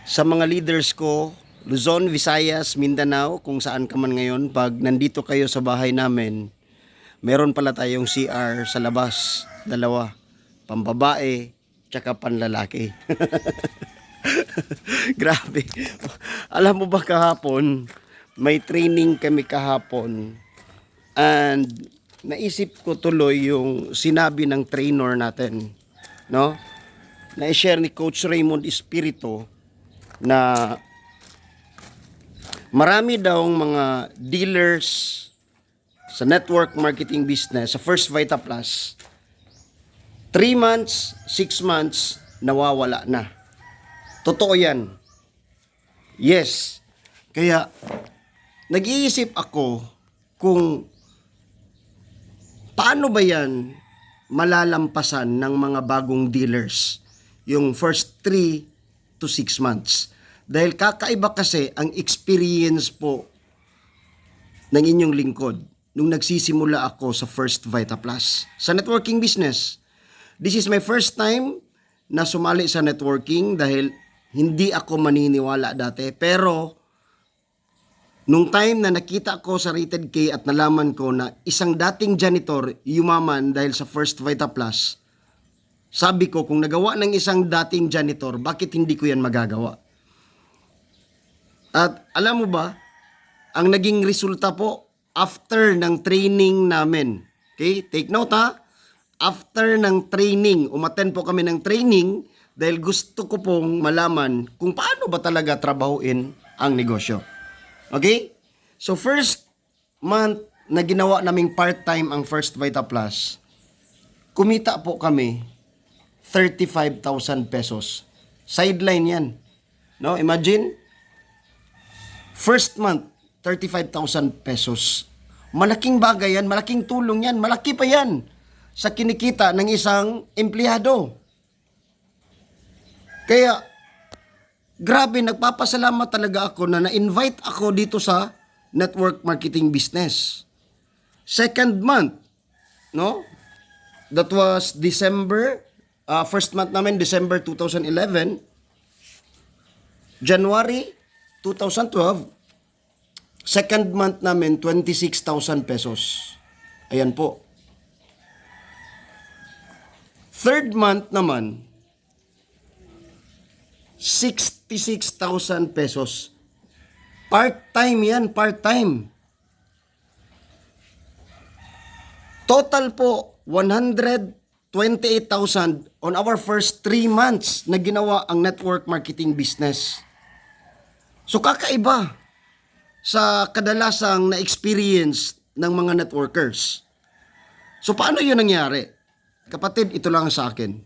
Sa mga leaders ko, Luzon, Visayas, Mindanao, kung saan ka man ngayon, pag nandito kayo sa bahay namin, meron pala tayong CR sa labas, dalawa, pambabae, tsaka panlalaki. Grabe. Alam mo ba kahapon, may training kami kahapon and naisip ko tuloy yung sinabi ng trainer natin, no? Na-share ni Coach Raymond Espiritu na marami daw mga dealers sa network marketing business sa First Vita Plus 3 months, 6 months nawawala na. Totoo 'yan. Yes. Kaya nag-iisip ako kung paano ba 'yan malalampasan ng mga bagong dealers yung first 3 to 6 months. Dahil kakaiba kasi ang experience po ng inyong lingkod nung nagsisimula ako sa First Vita Plus. Sa networking business, this is my first time na sumali sa networking dahil hindi ako maniniwala dati. Pero nung time na nakita ko sa Rated K at nalaman ko na isang dating janitor yumaman dahil sa First Vita Plus, sabi ko kung nagawa ng isang dating janitor, bakit hindi ko yan magagawa? At alam mo ba, ang naging resulta po after ng training namin. Okay? Take note ha. After ng training, umattend po kami ng training dahil gusto ko pong malaman kung paano ba talaga trabahuin ang negosyo. Okay? So first month na ginawa naming part-time ang First Vita Plus, kumita po kami 35,000 pesos. Sideline yan. No? Imagine, first month, 35,000 pesos. Malaking bagay yan, malaking tulong yan, malaki pa yan sa kinikita ng isang empleyado. Kaya, grabe, nagpapasalamat talaga ako na na-invite ako dito sa network marketing business. Second month, no? That was December, first month namin, December 2011, January 2012, second month namin, 26,000 pesos. Ayan po. Third month naman, 66,000 pesos. Part-time yan, part-time. Total po, 128,000 on our first 3 months na ginawa ang network marketing business. So kakaiba sa kadalasang na-experience ng mga networkers. So paano yun nangyari? Kapatid, ito lang sa akin.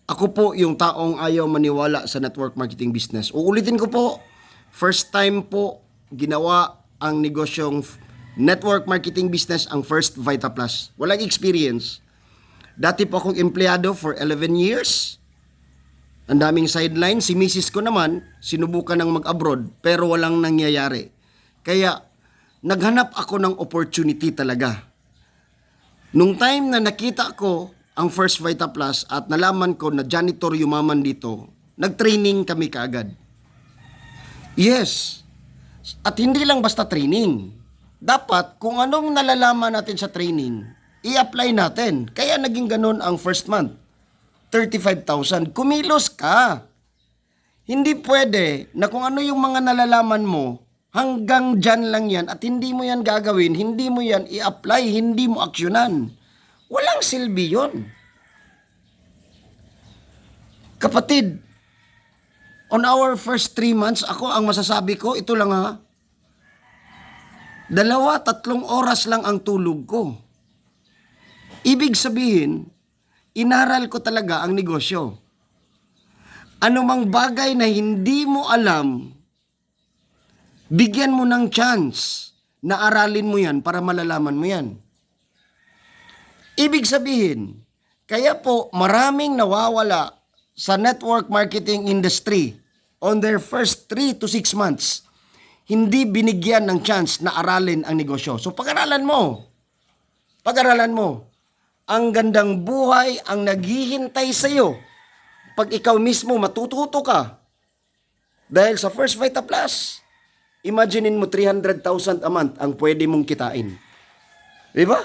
Ako po yung taong ayaw maniwala sa network marketing business. Uulitin ko po, first time po ginawa ang negosyong network marketing business ang First Vita Plus. Walang experience. Dati po akong empleyado for 11 years. Ang daming sideline. Si misis ko naman, sinubukan ng mag-abroad, pero walang nangyayari. Kaya, naghanap ako ng opportunity talaga. Nung time na nakita ko ang First Vita Plus at nalaman ko na janitor yumaman dito, nag-training kami kaagad. Yes. At hindi lang basta training. Dapat, kung anong nalalaman natin sa training, i-apply natin. Kaya naging ganun ang first month. 35,000. Kumilos ka. Hindi pwede na kung ano yung mga nalalaman mo, hanggang dyan lang yan at hindi mo yan gagawin, hindi mo yan i-apply, hindi mo aksyonan. Walang silbi yun. Kapatid, on our first 3 months, ako ang masasabi ko, ito lang ha, 2-3 oras lang ang tulog ko. Ibig sabihin, inaral ko talaga ang negosyo. Anumang bagay na hindi mo alam, bigyan mo ng chance na aralin mo yan para malalaman mo yan. Ibig sabihin, kaya po maraming nawawala sa network marketing industry on their first 3 to 6 months. Hindi binigyan ng chance na aralin ang negosyo. So pag-aralan mo. Pag-aralan mo. Ang gandang buhay ang naghihintay sa iyo pag ikaw mismo matututo ka. Dahil sa First Vita Plus, imaginein mo 300,000 a month ang pwede mong kitain. Di ba?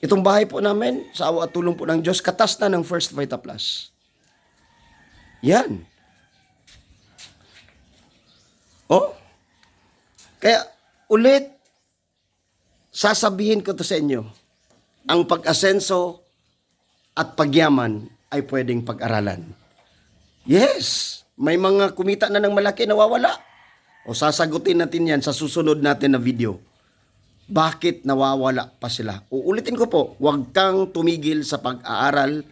Itong bahay po namin, sa awa at tulong po ng Diyos, katas na ng First Vita Plus. Yan. Oh. Kaya, ulit, sasabihin ko to sa inyo, ang pag-asenso at pagyaman ay pwedeng pag-aralan. Yes, may mga kumita na ng malaki nawawala. O sasagutin natin yan sa susunod natin na video. Bakit nawawala pa sila? Uulitin ko po, huwag kang tumigil sa pag-aaral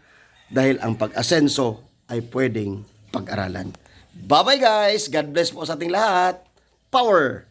dahil ang pag-asenso ay pwedeng pag-aralan. Bye-bye guys! God bless po sa ating lahat. Power!